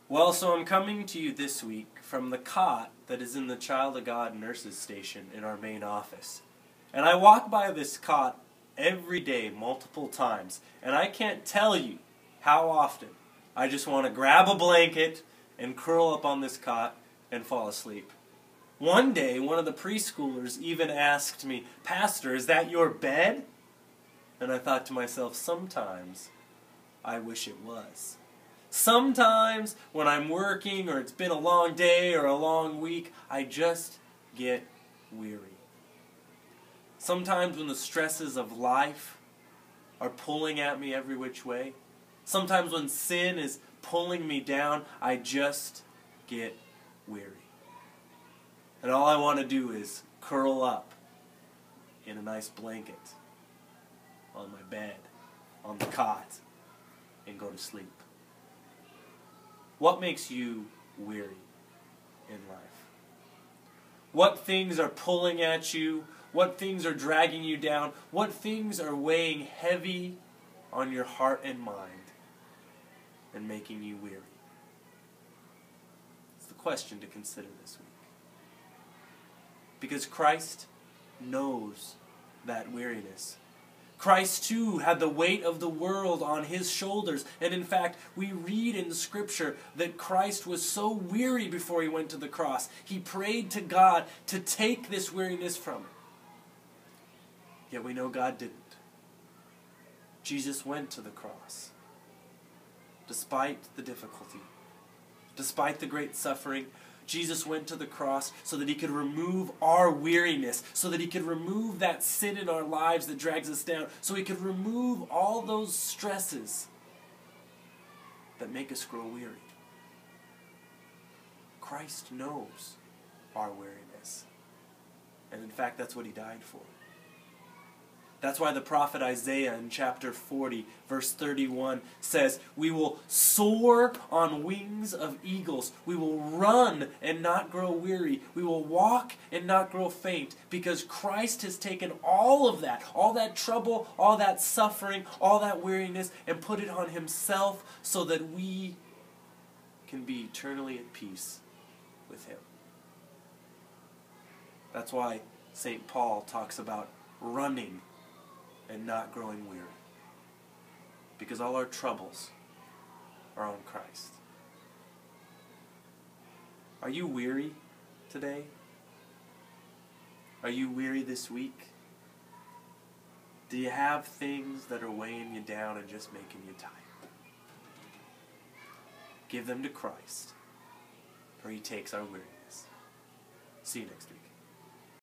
Well, so I'm coming to you this week from the cot that is in the Child of God nurses station in our main office. And I walk by this cot every day, multiple times, and I can't tell you how often I just want to grab a blanket and curl up on this cot and fall asleep. One day, one of the preschoolers even asked me, "Pastor, is that your bed?" And I thought to myself, sometimes I wish it was. Sometimes when I'm working or it's been a long day or a long week, I just get weary. Sometimes when the stresses of life are pulling at me every which way, sometimes when sin is pulling me down, I just get weary. And all I want to do is curl up in a nice blanket on my bed, on the cot, and go to sleep. What makes you weary in life? What things are pulling at you? What things are dragging you down? What things are weighing heavy on your heart and mind and making you weary? It's the question to consider this week. Because Christ knows that weariness. Christ too had the weight of the world on his shoulders. And in fact, we read in Scripture that Christ was so weary before he went to the cross. He prayed to God to take this weariness from him. Yet we know God didn't. Jesus went to the cross. Despite the difficulty, despite the great suffering, Jesus went to the cross so that he could remove our weariness, so that he could remove that sin in our lives that drags us down, so he could remove all those stresses that make us grow weary. Christ knows our weariness. And in fact, that's what he died for. That's why the prophet Isaiah in chapter 40, verse 31 says, "We will soar on wings of eagles. We will run and not grow weary. We will walk and not grow faint," because Christ has taken all of that, all that trouble, all that suffering, all that weariness, and put it on himself so that we can be eternally at peace with him. That's why St. Paul talks about running and not growing weary. Because all our troubles are on Christ. Are you weary today? Are you weary this week? Do you have things that are weighing you down and just making you tired? Give them to Christ, for he takes our weariness. See you next week.